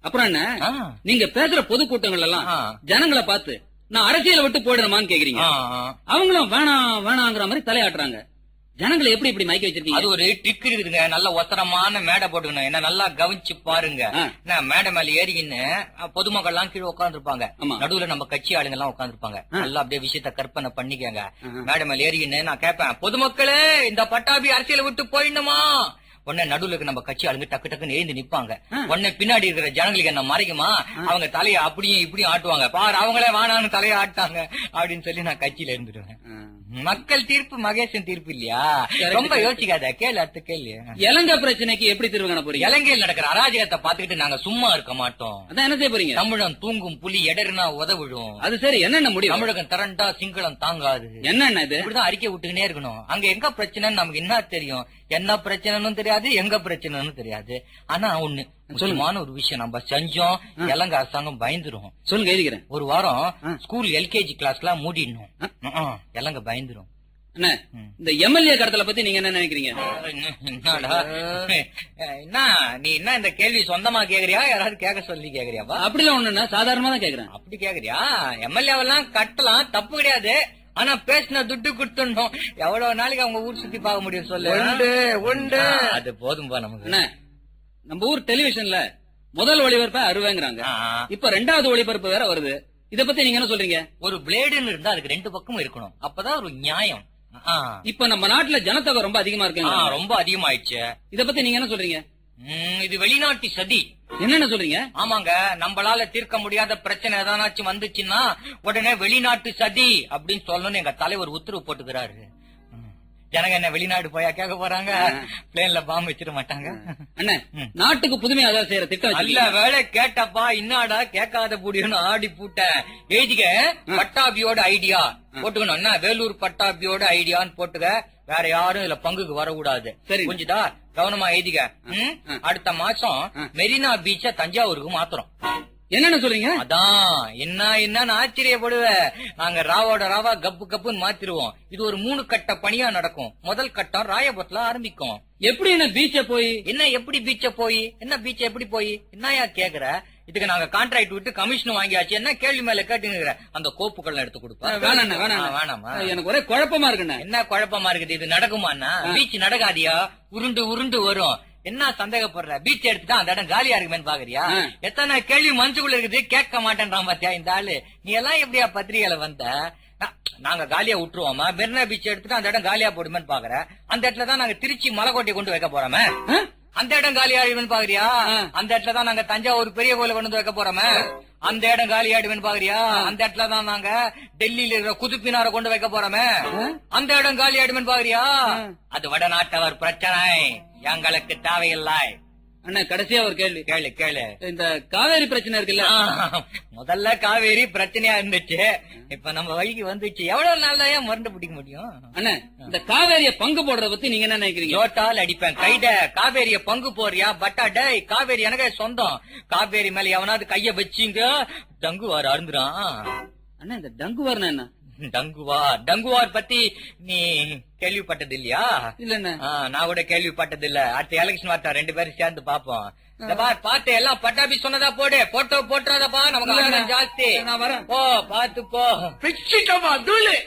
அப்புறம் என்ன, நீங்க பேசுற பொதுக்கூட்டங்கள் எல்லாம் ஜனங்களை பார்த்து நான் அரசியலை விட்டு போயிடணுமான்னு கேக்குறீங்க. அவங்களும் வேணாம் வேணாங்கிற மாதிரி தலையாட்டுறாங்க. ஜனங்களை எப்படி இப்படி மயக்க வச்சிருக்கீங்க? அது ஒரு ட்ரிக் இருக்குதுங்க. நல்ல ஒத்தரமான மேடை போட்டுக்கணும். என்ன நல்லா கவனிச்சு பாருங்க. மேடை மேல ஏறிக்கின்னு பொதுமக்கள் எல்லாம் கீழே உட்காந்துருப்பாங்க. நடுவுல நம்ம கட்சி ஆளுங்க எல்லாம் உட்காந்துருப்பாங்க. நல்லா அப்படியே விஷயத்த கற்பனை பண்ணிக்கங்க. மேடை மேல ஏறிக்கின்னு நான் கேட்பேன், பொதுமக்களே இந்த பட்டாபி அரசியலை விட்டு போயிடணுமா? உடனே நடுவுல நம்ம கட்சி ஆளுங்க டக்கு டக்குன்னு எழுந்து நிப்பாங்க. உடனே பின்னாடி இருக்கிற ஜனங்களுக்கு என்ன மறைக்குமா, அவங்க தலையை அப்படியும் இப்படியும் ஆட்டுவாங்க. பாரு அவங்களே வானான்னு தலையை ஆட்டாங்க அப்படின்னு சொல்லி நான் கட்சியில இருந்துடுவேன். மக்கள் தீர்ப்பு மகேசன் தீர்ப்பு இல்லையா? ரொம்ப யோசிக்காத, கேள்வி அடுத்த கேள்வி. இலங்கை பிரச்சனைக்கு எப்படி தீர்வு காண போறீங்க? இலங்கையில் நடக்கிற அராஜகத்தை பாத்துக்கிட்டு நாங்க சும்மா இருக்க மாட்டோம். அதான் என்ன செய்ய போறீங்க? தமிழன் தூங்கும் புலி எடர்னா உதவிடும். அது சரி, என்னென்ன முடியும்? தமிழகம் திரண்டா சிங்களம் தாங்காது. என்னென்ன இது? இப்படிதான் அறிக்கை விட்டுக்கினே இருக்கணும். அங்க எங்க பிரச்சனைன்னு நமக்கு என்ன தெரியும்? என்ன பிரச்சனைன்னு தெரியாது, எங்க பிரச்சனைன்னு தெரியாது. ஆனா ஒண்ணு முக்கியமான ஒரு விஷயம் நம்ம செஞ்சோம், இலங்கை அரசாங்கம் பயந்துரும். சொல்லுங்க, எழுதிக்கிறேன். ஒரு வாரம் ஸ்கூல் எல்கேஜி கிளாஸ் எல்லாம் மூடிடணும். இலங்கை பயந்துரும். என்ன இந்த எம்எல்ஏ கடத்தல பத்தி நீங்க என்ன நினைக்கிறீங்க? என்ன நீ என்ன இந்த கேள்வி சொந்தமா கேக்குறியா, யாராவது கேட்க சொல்லி கேக்குறியாப்பா? அப்படிலாம் ஒண்ணு சாதாரணமா தான் கேக்குறேன். அப்படி கேக்குறியா? எம்எல்ஏவெல்லாம் கட்டலாம், தப்பு கிடையாது. ஆனா பேசின துட்டு கொடுத்துடணும். எவ்வளவு நாளைக்கு அவங்க ஊர் சுத்தி பார்க்க முடியும் சொல்லு? உண்டு. அது போதும்பா நமக்கு. என்ன நம்ம ஊர் டெலிவிஷன்ல முதல் ஒளிபரப்ப அறுவைங்கிறாங்க, இப்ப ரெண்டாவது ஒளிபரப்பு வேற வருது. இத பத்தி நீங்க என்ன சொல்றீங்க? ஒரு பிளேடுன்னு இருந்தா அதுக்கு ரெண்டு பக்கமும் இருக்கணும், அப்பதான் ஒரு நியாயம். இப்ப நம்ம நாட்டுல ஜனத்தொகை ரொம்ப அதிகமா இருக்கு. ரொம்ப அதிகமாயிடுச்சு. இத பத்தி நீங்க என்ன சொல்றீங்க? இது வெளிநாட்டு சதி. என்னென்ன சொல்றீங்க? ஆமாங்க, நம்மளால தீர்க்க முடியாத பிரச்சனை ஏதாச்சும் வந்துச்சுன்னா உடனே வெளிநாட்டு சதி அப்படின்னு சொல்லணும்னு எங்க தலைவர் உத்தரவு போட்டுக்கிறாரு. ஜனங்க என்ன வெளிநாடு போயா கேட்க போறாங்க? பிளேன்ல பாம்பு வச்சிட மாட்டாங்க. அண்ணா, நாட்டுக்கு புதுமையா ஏதாவது செய்யற திட்டம் நல்ல வேலை கேட்டப்பா. இன்னாடா கேட்காத புடியும்னு ஆடி பூட்ட எழுதிக்க. பட்டாபியோட ஐடியா போட்டுக்கணும். என்ன வேலூர் பட்டாபியோட ஐடியான்னு போட்டுக்க. வேற யாரும் இதுல பங்குக்கு வரக்கூடாது. சரி, புரிஞ்சுதா? கவனமா எழுதிக்க. அடுத்த மாசம் மெரினா பீச்ச தஞ்சாவூருக்கு மாத்துறோம். என்னன்னு சொல்றீங்க? அதான் என்னன்னு ஆச்சரியப்படுவ. நாங்க ராவோட ராவா கப்பு கப்புன்னு மாத்திருவோம். இது ஒரு 3 கட்ட பணியா நடக்கும். முதல் கட்டம் ராயபுரத்துல ஆரம்பிக்கும். எப்படி என்ன பீச்ச போய்? என்ன எப்படி பீச்ச போய்? என்ன பீச்ச எப்படி போய்? என்னயா கேக்குற? இதுக்கு நாங்க கான்ட்ராக்ட் விட்டு கமிஷன் வாங்கியாச்சு. என்ன கேள்வி மேல கேட்டுங்கிற? அந்த கோப்புகள் எடுத்து கொடுப்பா. வேணாமா, எனக்கு ஒரே குழப்பமா இருக்குண்ணா. என்ன குழப்பமா இருக்குது? இது நடக்குமாண்ணா? பீச் நடக்காதியா? உருண்டு உருண்டு வரும். என்ன சந்தேகப்படுற? பீச் எடுத்துட்டா அந்த இடம் காலியா இருக்குமேன்னு பாக்குறியா? எத்தனை கேள்வி மனசுக்குள்ள இருக்குது, கேட்க மாட்டேன்றான் பாத்தியா இந்த ஆளு. நீ எல்லாம் எப்படியா பத்திரிகையில வந்த? நாங்க காலியா விட்டுருவோமா? மெரினா பீச் எடுத்துட்டு அந்த இடம் காலியா போடுமேன்னு பாக்குற. அந்த இடத்துலதான் நாங்க திருச்சி மலைக்கோட்டை கொண்டு வைக்க போறோமே. அந்த இடம் காலி ஆயிடுவேன்னு பாக்குறியா? அந்த இடத்துல தான் நாங்க தஞ்சாவூர் பெரிய கோயில கொண்டு வந்து வைக்க போறோமே. அந்த இடம் காலி ஆயிடுவேன்னு பாக்குறியா? அந்த இடத்துல தான் நாங்க டெல்லியில இருக்கிற குதுப்பினார கொண்டு வைக்க போறோமே. அந்த இடம் காலி ஆயிடுவேன்னு பாக்குறியா? அது வடநாட்டவர் பிரச்சனை, எங்களுக்கு தேவையில்லை. அண்ணா, கடைசியா ஒரு கேள்வி. கேளு. இந்த காவேரி பிரச்சனை இருக்குல்ல, முதல்ல காவேரி பிரச்சனையா இருந்துச்சு, இப்ப நம்ம வழிக்கு வந்துச்சு. எவ்வளவு நாள் தான் மருந்து பிடிக்க முடியும்? அண்ணா, இந்த காவேரிய பங்கு போடுறத பத்தி நீங்க என்ன நினைக்கிறீங்க? ஜோட்டால் அடிப்பேன் கைட. காவேரிய பங்கு போறியா? பட்டா டேய், காவேரி எனக்கு சொந்தம். காவேரி மேல எவனாவது கைய வச்சிங்க டங்குவார் அருந்துறான். அண்ணா, இந்த டங்குவார்னா என்ன? டங்குவார் பத்தி நீ கேள்விப்பட்டது இல்லையா? இல்ல, நான் கூட கேள்விப்பட்டது இல்ல. அடுத்த எலெக்ஷன் வார்த்தா 2 பேரும் சேர்ந்து பாப்போம். பாத்து எல்லாம் பட்டாபி சொன்னதா போடு. போட்டோ போட்டுறதப்பா, நமக்கு ஜாஸ்தி. போ பாத்து போ.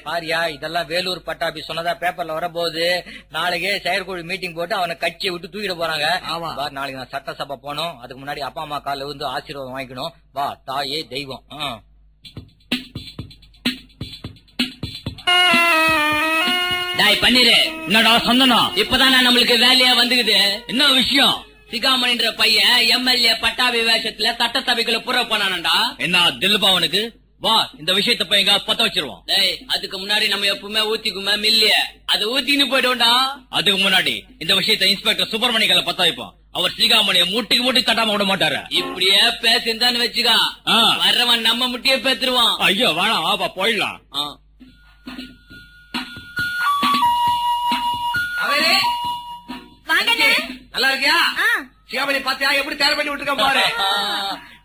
பாரியா, இதெல்லாம் வேலூர் பட்டாபி சொன்னதா பேப்பர்ல வரப்போகுது. நாளைக்கே செயற்குழு மீட்டிங் போட்டு அவனை கட்சியை விட்டு தூக்கிட போறாங்க. நாளைக்கு நான் சட்டசபை போனோம். அதுக்கு முன்னாடி அப்பா அம்மா கால வந்து ஆசீர்வாதம் வாங்கிக்கணும். வா, தாயே தெய்வம். பன்னீரு, என்னடா சொந்தனம்? இப்பதானே நம்மளுக்கு வேலையா வந்துக்குது. என்ன விஷயம்? சிகாமணின்ற பையன் எம்எல்ஏ பட்டாபி வேஷத்துல சட்டசபைக்குள்ள புற போனானடா. என்ன தில்பாவனுக்கு? வா, இந்த விஷயத்த போய் எங்க பத்த வச்சிருவோம். அதுக்கு முன்னாடி நம்ம எப்பவுமே ஊத்திக்குமே மில்லிய அதை ஊத்தின்னு போயிட்டோம்டா. அதுக்கு முன்னாடி இந்த விஷயத்த இன்ஸ்பெக்டர் சுப்பிரமணியல பத்த வைப்போம். அவர் சிகாமணிய மூட்டிக்கு மூட்டி தட்டாம விட மாட்டாரு. இப்படியே பேசிருந்தான்னு வச்சுக்கா, வர்றவன் நம்ம முட்டியே பேத்துருவான். ஐயோ வேணாம், வாப்பா போயிடலாம். நல்லா இருக்கியா? சிகாமணி பாத்தியா எப்படி தயார் பண்ணி விட்டுருக்க பாரு.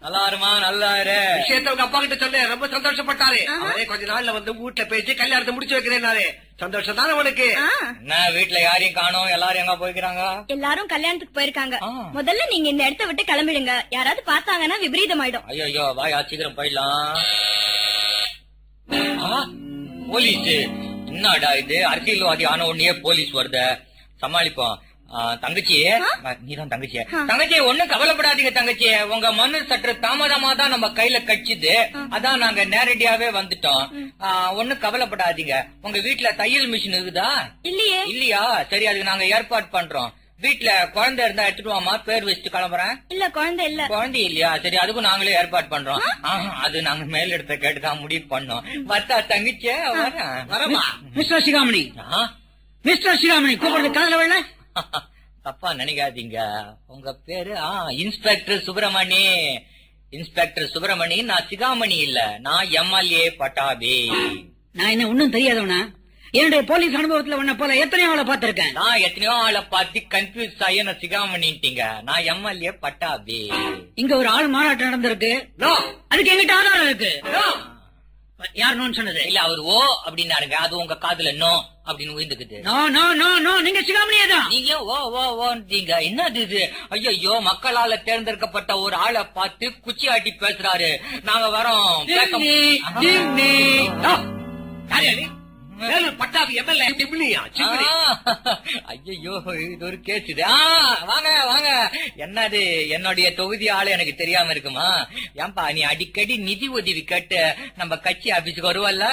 நல்லா இருமா, நல்லா இரு. விஷயத்த உங்க அப்பா கிட்ட சொல்லு, ரொம்ப சந்தோஷப்பட்டாரு. அவரே கொஞ்ச நாள்ல வந்து வீட்டுல பேசி கல்யாணத்தை முடிச்சு வைக்கிறேன்னாரு. சந்தோஷம் தானே உனக்கு? என்ன வீட்டுல யாரையும் காணோம், எல்லாரும் எங்க போய்க்கிறாங்க? எல்லாரும் கல்யாணத்துக்கு போயிருக்காங்க. முதல்ல நீங்க இந்த இடத்த விட்டு கிளம்பிடுங்க. யாராவது பார்த்தாங்கன்னா விபரீதம் ஆயிடும். ஐயோ வாயா, சீக்கிரம் போயிடலாம். போலீஸ் என்னடா இது? அரசியல்வாதி ஆன உடனே போலீஸ் வருத, சமாளிப்போம். தங்கச்சி, நீதான் தங்கச்சி. தங்கச்சி ஒண்ணும் கவலைப்படாதீங்க தங்கச்சி. உங்க மனு சற்று தாமதமா தான் நம்ம கையில கட்சிது. அதான் நாங்க நேரடியாவே வந்துட்டோம். ஒண்ணும் கவலைப்படாதீங்க. உங்க வீட்டுல தையல் மிஷின் இருக்குதா? இல்லையே. இல்லையா? சரி, அதுக்கு நாங்க ஏற்பாடு பண்றோம். வீட்டுல குழந்தை இருந்தா எடுத்துட்டு வாமா, பேர் வச்சுட்டு கிளம்புறேன். இல்ல குழந்தை இல்ல. குழந்தை இல்லையா? சரி, அதுக்கும் நாங்களே ஏற்பாடு பண்றோம். அது நாங்க மேல் இடத்த கேட்டுதான் முடிவு பண்ணோம். வத்தா தங்கச்சி, வரமா? மிஸ்டர் சிகாமணி, மிஸ்டர் சிகாமணி கூப்பிடுறது காதல வேலை. தப்பா நினைக்காதீங்க. உங்க பேரு இன்ஸ்பெக்டர் சுப்பிரமணி. இன்ஸ்பெக்டர் சுப்பிரமணி. நான் சிகாமணி இல்ல, நான் எம்எல்ஏ பட்டாபி. நான் என்ன ஒண்ணும் தெரியாதவனா? என்னுடைய போலீஸ் அனுபவத்துல உன்ன போல எத்தனையோ ஆளை பார்த்திருக்கேன். நான் எத்தனையோ ஆளை பார்த்து கன்ஃபியூஸ் ஆகி நான் சிகாமணிட்டீங்க. நான் எம்எல்ஏ பட்டாபி. இங்க ஒரு ஆள் மாநாட்டம் நடந்திருக்கு. அதுக்கு எங்கிட்ட ஆதாரம் இருக்கு. யார் நோன்னு சொன்னது? இல்ல, அவர் ஓ அப்படின்னாருங்க. அது உங்க காதுல நோ அப்படின்னு உயிர்ந்துக்குது. நோ நோ நோ நோ, நீங்க சிகாமணியே தான். நீங்க ஓ ஓ ஓன்றீங்க. என்னது இது? ஐயோ, மக்களால தேர்ந்தெடுக்கப்பட்ட ஒரு ஆளை பார்த்து குச்சி ஆட்டி பேசுறாரு. நாங்க வரோம். பட்டாபி எம்எல்ஏ ஐயோ, இது ஒரு கேஸ் இது. வாங்க வாங்க. என்னது, என்னுடைய தொகுதி ஆளு எனக்கு தெரியாம இருக்குமா? ஏன்பா நீ அடிக்கடி நிதி உதவி கேட்டு நம்ம கட்சி ஆபீஸுக்கு வருவல்ல?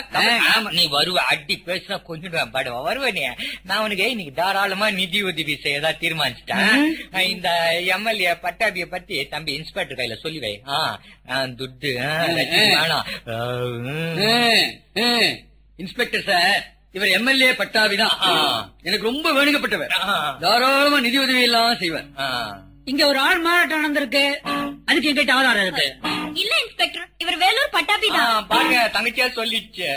நீ வருவ, அடி பேசுனா கொஞ்சம் படுவா வருவ நீ. நான் உனக்கு இன்னைக்கு தாராளமா நிதி உதவி செய்யதா தீர்மானிச்சிட்டேன். இந்த எம்எல்ஏ பட்டாபிய பத்தி தம்பி இன்ஸ்பெக்டர் கையில சொல்லி வை. துட்டு வேணாம். இன்ஸ்பெக்டர் சார், இவர் எம்எல்ஏ பட்டாபிதான். எனக்கு ரொம்ப வேணுங்கப்பட்டவர். தாராளமா நிதி உதவி எல்லாம் செய்வார். இங்க ஒரு ஆள் மாநாட்டம் நடந்திருக்கு. அதுக்கு எங்கிட்ட ஆதாரம் இருக்கு. இல்ல இன்ஸ்பெக்டர், இவர் வேலூர் பட்டாபி தான். பாருங்க, தங்கச்சியா சொல்லிச்சு.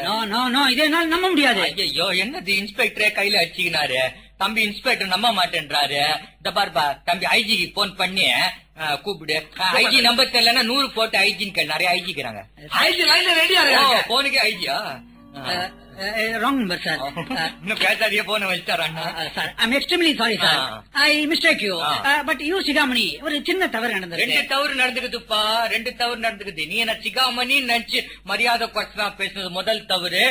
இதே என்னால நம்ப முடியாது. ஐயோ, என்னது இன்ஸ்பெக்டரே கையில அடிச்சுக்கினாரு. தம்பி இன்ஸ்பெக்டர் நம்ப மாட்டேன்றாரு. இந்த பாருப்பா தம்பி, ஐஜிக்கு போன் பண்ணி கூப்பிடு. ஐஜி நம்பர் தெரியலன்னா 100 போட்டு ஐஜின்னு கேள். நிறைய ஐஜிக்கிறாங்க. ஐஜி லைன்ல ரெடியா இருக்காங்க. போனுக்கு ஐஜியா? Wrong number sir. இன்னும் பேசாதியே போன வச்சுட்டாரு அண்ணா. Sir, I am extremely sorry sir. I mistake you. But you Sigamani, ஒரு சின்ன தவறு நடந்தது. 2 தவறு நடந்துக்குதுப்பா, 2 தவறு நடந்துக்குது. நீ என்ன சிகாமணி நினைச்சு மரியாதை குறைச்சா பேசுனது முதல் தவறு.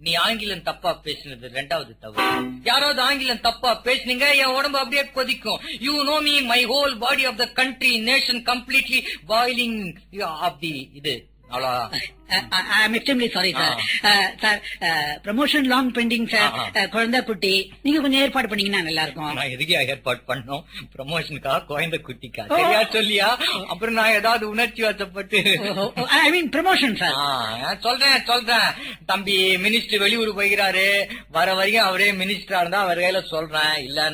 நீ ஆங்கிலம் தப்பா பேசினது 2வது தவறு. யாராவது ஆங்கிலம் தப்பா பேசுனீங்க, என் உடம்பு அப்படியே கொதிக்கும். You know me, my whole body of the country nation completely boiling of the இது. I am extremely sorry sir. Sir, promotion long pending sir. குழந்தை குட்டி நீங்க கொஞ்சம் ஏற்பாடு பண்ணீங்கன்னா நல்லா இருக்கும். நான் எதுக்கு ஏற்பாடு பண்ணோம்? ப்ரமோஷனுக்கா, குழந்தை குட்டிக்கா? சரியா சொல்லியா? அப்புறம் நான் ஏதாவது உணர்ச்சி வசப்பட்டு I mean promotion sir. சொல்றேன். தம்பி மினிஸ்டர் வெளியூர் போய்கிறாரு. வர வரைக்கும் அவரே மினிஸ்டரா இருந்தா அவர் கையில சொல்றேன். இல்லன்னா